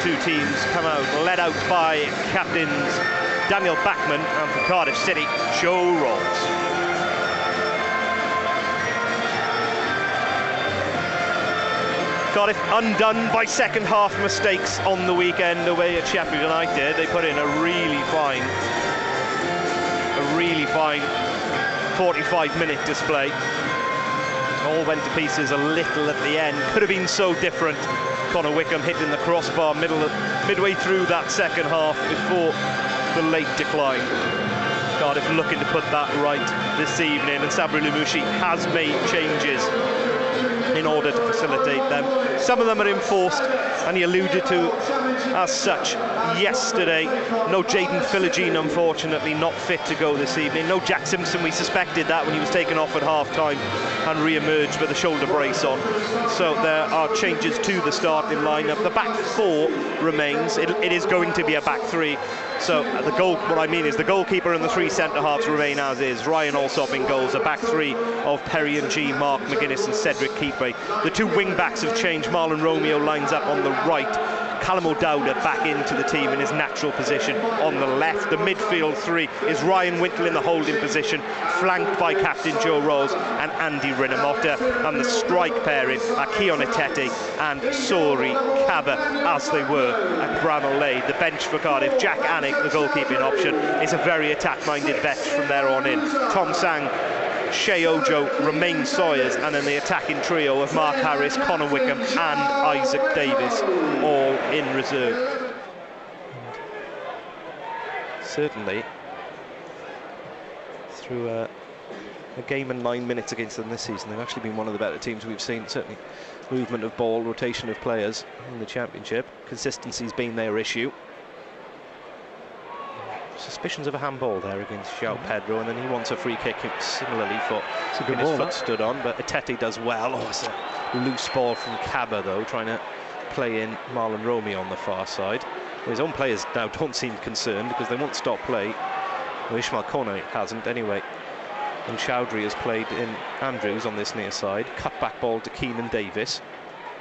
two teams come out, led out by captains Daniel Bachmann and for Cardiff City, Joe Ralls. Cardiff undone by second half mistakes on the weekend away at Sheffield United. They put in a really fine 45-minute display. All went to pieces a little at the end. Could have been so different. Connor Wickham hitting the crossbar midway through that second half before the late decline. Cardiff looking to put that right this evening, and Sabri Lamouchi has made changes in order to facilitate them. Some of them are enforced, and he alluded to as such yesterday. No Jaden Philogene, unfortunately, not fit to go this evening. No Jack Simpson, we suspected that when he was taken off at half-time and re-emerged with a shoulder brace on. So there are changes to the starting lineup. The back four remains. It is going to be a back three. So what I mean is the goalkeeper and the three centre-halves remain as is. Ryan Allsop in goals, a back three of Perry and G, Mark McGuinness and Cedric Kipré. The two wing-backs have changed. Mahlon Romeo lines up on the right. Callum back into the team in his natural position on the left. The midfield three is Ryan Wintle in the holding position, flanked by captain Joe Ralls and Andy Rinomota. And the strike pairing are Hoedt and Sorry Kaba, as they were at Bramall Lane. The bench for Cardiff, Jack Annick, the goalkeeping option, is a very attack-minded bench from there on in. Tom Sang, Shea Ojo, Romain Sawyers, and then the attacking trio of Mark Harris, Connor Wickham and Isaac Davis, all in reserve. Certainly, through a game and 9 minutes against them this season, they've actually been one of the better teams we've seen. Certainly movement of ball, rotation of players in the Championship. Consistency's been their issue. Suspicions of a handball there against Pedro, and then he wants a free kick similarly for getting his foot stood on, but Atete does well. Oh, it's a loose ball from Kaba though, trying to play in Mahlon Romeo on the far side. Well, his own players now don't seem concerned because they won't stop play. Well, Ishmael Koné hasn't anyway. And Choudhury has played in Andrews on this near side. Cut back ball to Keenan Davis.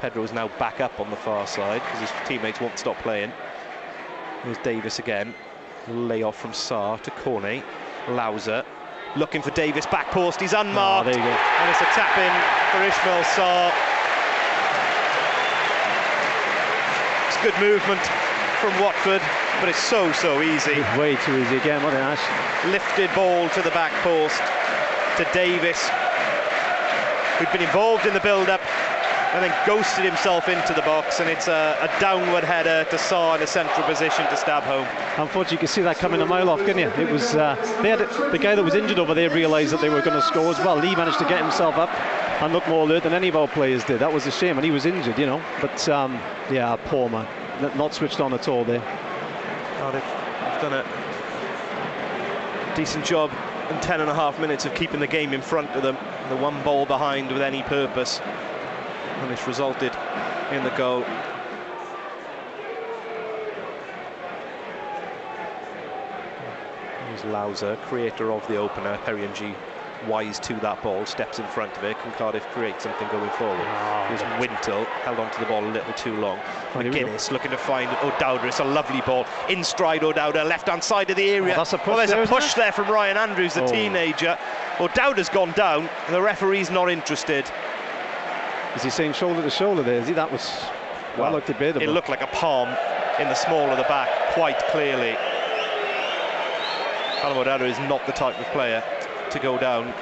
Pedro is now back up on the far side because his teammates won't stop playing. Here's Davis again. Lay off from Sarr to Koné. Louza looking for Davis, back post, he's unmarked. There you go. And it's a tap in for Ishmael Sarr. It's good movement from Watford, but it's so easy. It's way too easy again, wasn't it, Ash? Lifted ball to the back post to Davis, who'd been involved in the build-up and then ghosted himself into the box, and it's a downward header to Sarr in a central position to stab home. Unfortunately, you could see that coming a mile off, couldn't you? It was the guy that was injured over there realised that they were going to score as well. Lee managed to get himself up and look more alert than any of our players did. That was a shame, and he was injured, you know. But yeah, poor man, not switched on at all there. Cardiff have done a decent job in 10.5 minutes of keeping the game in front of them. The one ball behind with any purpose, and it's resulted in the goal. Here's Louza, creator of the opener. Perry and G wise to that ball, steps in front of it. Can Cardiff create something going forward? Here's Wintle, held onto the ball a little too long. McGuinness looking to find O'Dowda. It's a lovely ball in stride O'Dowda, left hand side of the area. That's a push. There's a push there from Ryan Andrews, the teenager. O'Dowda's gone down, and the referee's not interested. Is he saying shoulder to shoulder there? Is he? That was looked debatable. It looked like a palm in the small of the back, quite clearly. Callum O'Dowda is not the type of player to go down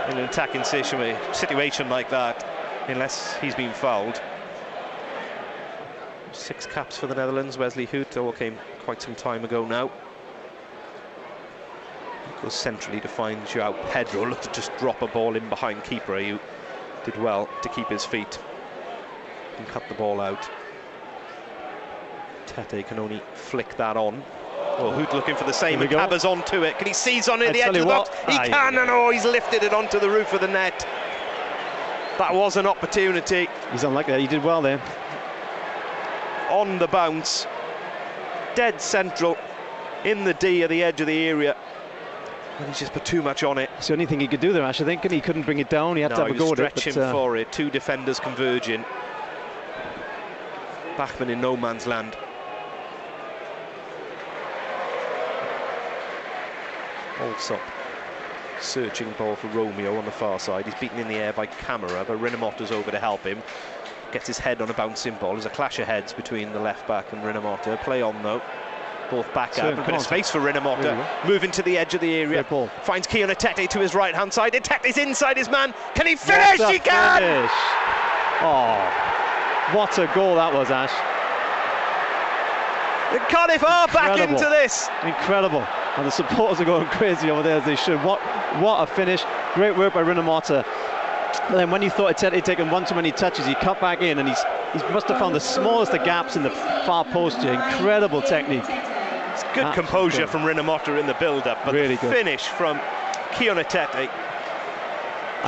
in an attacking situation like that unless he's been fouled. 6 caps for the Netherlands. Wesley Hoedt all came quite some time ago now. Goes centrally to find João Pedro. Looked to just drop a ball in behind Kipré, who did well to keep his feet and cut the ball out. Tete can only flick that on. Oh, Hoedt looking for the same, and Kaba's onto it. Can he seize on it at the edge of the box? He can, and oh, he's lifted it onto the roof of the net. That was an opportunity. He's unlucky. He did well there. On the bounce, dead central, in the D at the edge of the area. And he's just put too much on it. It's the only thing he could do there, Ash, I think, and he couldn't bring it down. He had to have a go at it. Stretching for it. 2 defenders converging. Bachmann in no man's land Allsop searching ball for Romeo on the far side. He's beaten in the air by Kamara, but Rinomhota's over to help him. Gets his head on a bouncing ball. There's a clash of heads between the left back and Rinomhota. Play on though. Both back up. A bit of space for Rinomhota. Moving to the edge of the area. Finds Keonatete to his right hand side. Atete's inside his man. Can he finish? He can! Finish. Oh, what a goal that was, Ash. The Cardiff are back into this. Incredible. And the supporters are going crazy over there as they should. What a finish. Great work by Rinomhota. And then when you thought Atete had taken one too many touches, he cut back in and he must have found the smallest of gaps in the far post here. Incredible technique. It's good composure from Rinomhota in the build-up, but really the finish from Keonatete.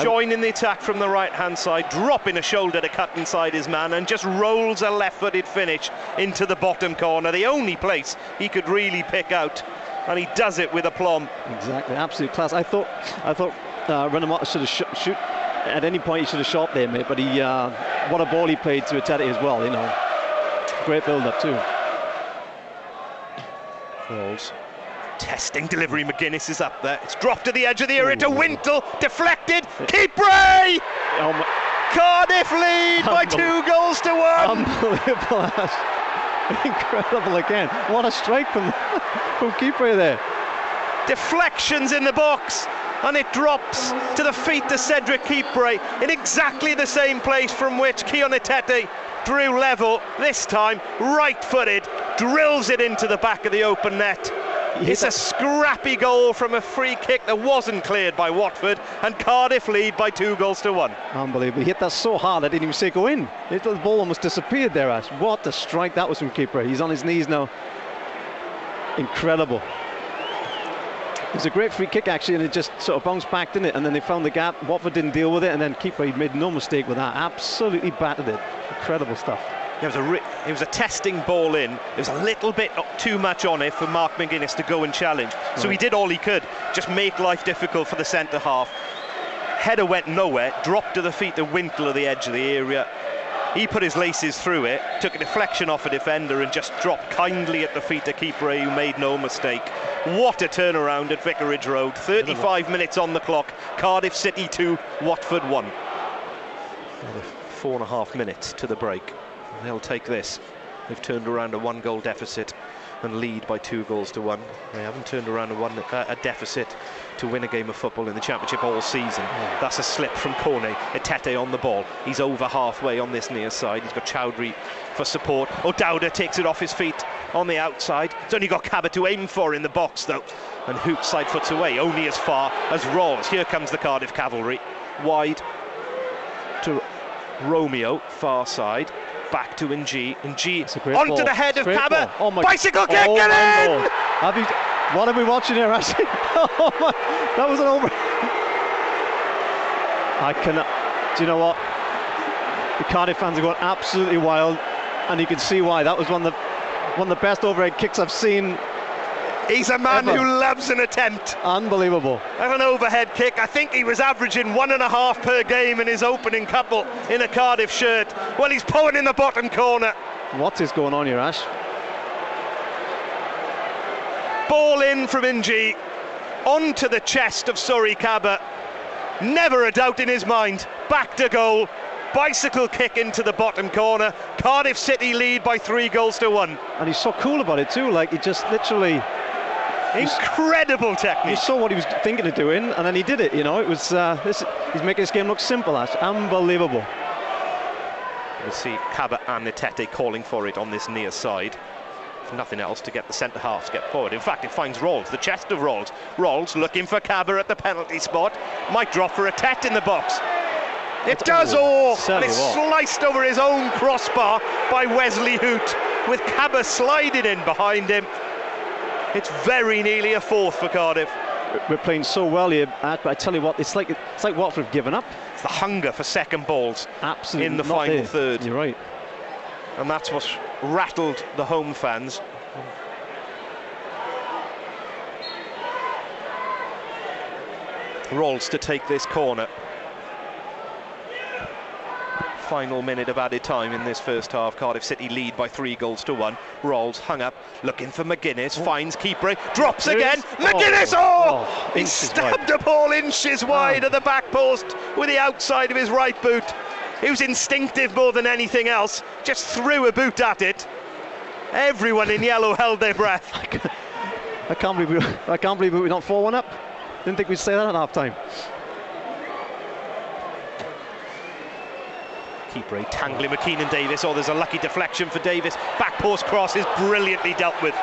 Joining the attack from the right-hand side, dropping a shoulder to cut inside his man, and just rolls a left-footed finish into the bottom corner, the only place he could really pick out, and he does it with aplomb. Exactly, absolute class. I thought Rinomhota should have shoot at any point. He should have shot there, mate. But he, what a ball he played to Atete as well. You know, great build-up too. Ralls. Testing delivery, McGuinness is up there. It's dropped to the edge of the area to Wintle, deflected, Kipré! Cardiff lead by 2 goals to 1! Unbelievable, Ash. Incredible again. What a strike from Kipré there. Deflections in the box, and it drops to the feet of Cedric Kipré in exactly the same place from which Keonatete drew level. This time, right-footed, drills it into the back of the open net. It's a scrappy goal from a free kick that wasn't cleared by Watford, and Cardiff lead by 2 goals to 1. Unbelievable. He hit that so hard I didn't even say go in. The ball almost disappeared there, Ash. What a strike that was from Kipré. He's on his knees now. Incredible. It was a great free kick actually, and it just sort of bounced back, didn't it? And then they found the gap. Watford didn't deal with it, and then Kipré made no mistake with that. Absolutely battered it. Incredible stuff. It was a testing ball in. There was a little bit too much on it for Mark McGuinness to go and challenge. So he did all he could, just make life difficult for the centre half. Header went nowhere, dropped to the feet of Wintle at the edge of the area. He put his laces through it, took a deflection off a defender and just dropped kindly at the feet of Kipré, who made no mistake. What a turnaround at Vicarage Road. 35 minutes on the clock. Cardiff City 2, Watford 1. 4.5 minutes to the break. They'll take this. They've turned around a 1-goal deficit and lead by 2 goals to 1. They haven't turned around a deficit to win a game of football in the Championship all season. That's a slip from Koné. Atete on the ball. He's over halfway on this near side. He's got Choudhury for support. O'Dowda takes it off his feet on the outside. He's only got Kaba to aim for in the box though. And Hoedt side foots away, only as far as Ralls. Here comes the Cardiff cavalry. Wide to Romeo, far side. Back to Ng onto the head of Kaba. Bicycle kick, get in! What are we watching here, actually? That was an over. I cannot. Do you know what? The Cardiff fans are going absolutely wild, and you can see why. That was one of the best overhead kicks I've seen. He's a man who loves an attempt. Unbelievable. An overhead kick. I think he was averaging 1.5 per game in his opening couple in a Cardiff shirt. Well, he's pulling in the bottom corner. What is going on here, Ash? Ball in from Ng onto the chest of Surrey Kaba. Never a doubt in his mind. Back to goal. Bicycle kick into the bottom corner. Cardiff City lead by 3 goals to 1. And he's so cool about it too. Like, he just literally. Incredible technique. You saw what he was thinking of doing, and then he did it. You know, it was. He's making this game look simple. Ash. Unbelievable. We'll see Kaba and Atete calling for it on this near side. If nothing else, to get the centre halves get forward. In fact, it finds Ralls, the chest of Ralls. Ralls looking for Kaba at the penalty spot. Might drop for Atete in the box. It does all, and it's sliced over his own crossbar by Wesley Hoedt, with Kaba sliding in behind him. It's very nearly a 4th for Cardiff. We're playing so well here, but I tell you what, it's like Watford have given up. It's the hunger for second balls. Absolutely in the final third. You're right. And that's what's rattled the home fans. Ralls to take this corner. Final minute of added time in this first half. Cardiff City lead by 3-1. Ralls hung up, looking for McGuinness, finds Kipré, drops again. McGuinness! He stabbed the ball inches wide at the back post with the outside of his right boot. He was instinctive more than anything else. Just threw a boot at it. Everyone in yellow held their breath. I can't believe we're not 4-1 up. Didn't think we'd say that at half time. Kipré tangling with Keenan Davis. Oh, there's a lucky deflection for Davis. Back post cross is brilliantly dealt with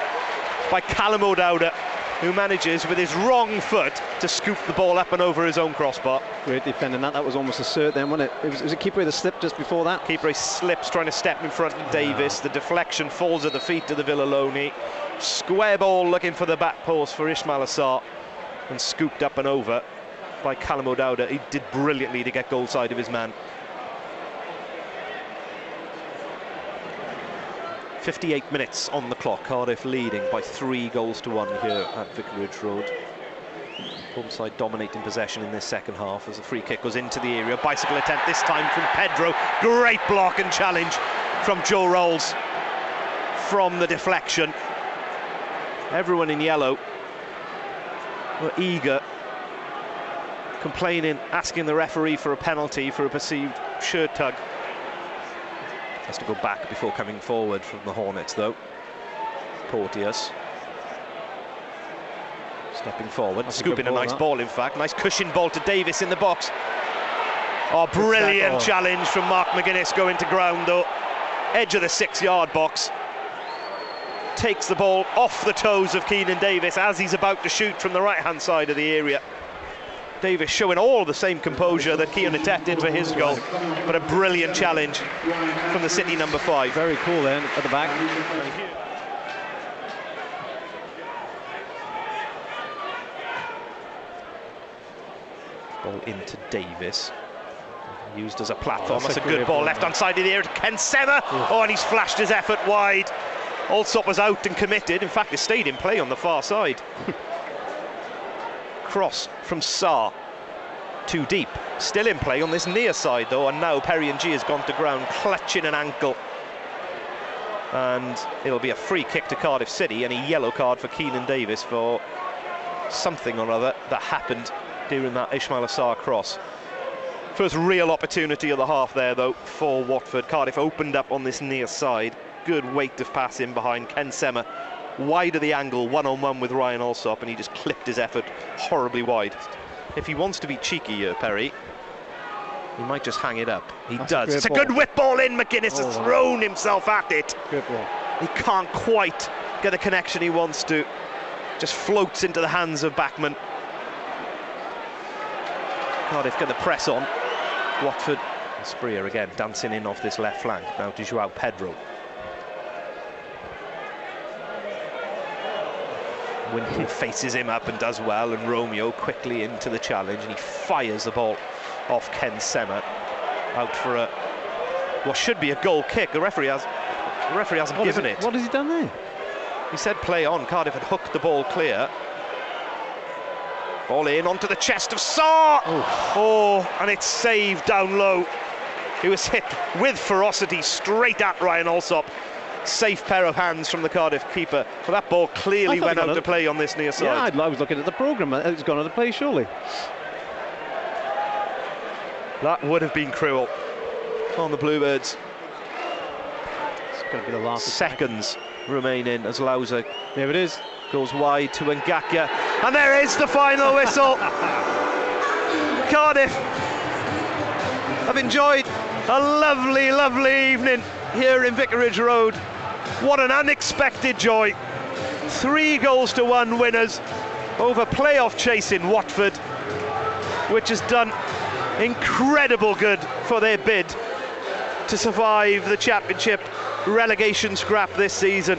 by Callum Hoedt, who manages with his wrong foot to scoop the ball up and over his own crossbar. Great defending that. That was almost a cert then, wasn't it? Was it Kipré that slipped just before that? Kipré slips, trying to step in front of Davis. The deflection falls at the feet of the Philogene. Square ball looking for the back post for Ismaila Sarr, and scooped up and over by Callum Hoedt. He did brilliantly to get goal side of his man. 58 minutes on the clock. Cardiff leading by 3-1 here at Vicarage Road. Home side dominating possession in this second half as the free kick goes into the area. Bicycle attempt this time from Pedro. Great block and challenge from Joe Ralls from the deflection. Everyone in yellow were eager, complaining, asking the referee for a penalty for a perceived shirt tug. Has to go back before coming forward from the Hornets, though. Porteous stepping forward, scooping a nice ball, in fact. Nice cushion ball to Davis in the box. Oh, brilliant challenge from Mark McGuinness going to ground, though. Edge of the 6-yard box. Takes the ball off the toes of Keenan Davis as he's about to shoot from the right-hand side of the area. Davis showing all the same composure that Hoedt did for his goal, but a brilliant challenge from the City number 5. Very cool then at the back. Ball into Davis, used as a platform. That's a good ball left-hand side of the area to Sema. Oh, and he's flashed his effort wide. Allsop was out and committed. In fact, it stayed in play on the far side. Cross from Sarr, too deep, still in play on this near side though, and now Perry and G has gone to ground, clutching an ankle, and it'll be a free kick to Cardiff City and a yellow card for Keenan Davis for something or other that happened during that Ismaila Sarr cross. First real opportunity of the half there though for Watford. Cardiff opened up on this near side, good weight of pass in behind Sema. Wide of the angle, one-on-one with Ryan Allsop, and he just clipped his effort horribly wide. If he wants to be cheeky here, Perry, he might just hang it up. That's does. It's a good whip ball in. McGuinness has thrown himself at it. Good ball. He can't quite get the connection he wants to. Just floats into the hands of Bachmann. Cardiff get the press on. Watford, Asprilla again dancing in off this left flank. Now to João Pedro. Wintle faces him up and does well, and Romeo quickly into the challenge, and he fires the ball off Sema out for a what should be a goal kick. The referee hasn't given it. What has he done there? He said play on. Cardiff had hooked the ball clear. Ball in onto the chest of Sarr. Oh, and it's saved down low. He was hit with ferocity straight at Ryan Allsop. Safe pair of hands from the Cardiff keeper, but that ball clearly went out to play on this near side. Yeah, I was looking at the programme. It's gone out to play, surely. That would have been cruel on the Bluebirds. It's going to be the last seconds remaining as Louza, there it is, goes wide to Ngakia, and there is the final whistle. Cardiff have enjoyed a lovely, lovely evening here in Vicarage Road. What an unexpected joy. 3-1 winners over playoff chasing Watford, which has done incredible good for their bid to survive the Championship relegation scrap this season.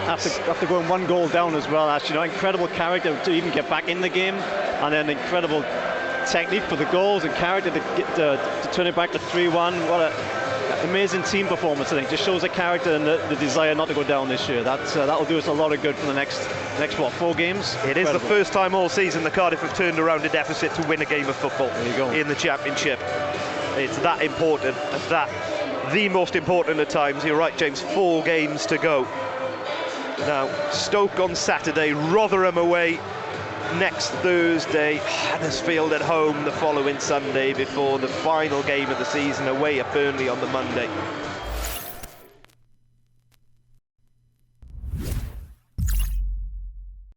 After going 1 goal down as well, actually, incredible character to even get back in the game, and then incredible technique for the goals and character to turn it back to 3-1. What an amazing team performance, I think. Just shows the character and the desire not to go down this year. That'll do us a lot of good for the next what, 4 games? It is the first time all season the Cardiff have turned around a deficit to win a game of football in the Championship. It's that important, that the most important at times. You're right, James, 4 games to go. Now, Stoke on Saturday, Rotherham away next Thursday, Huddersfield at home the following Sunday before the final game of the season away at Burnley on the Monday.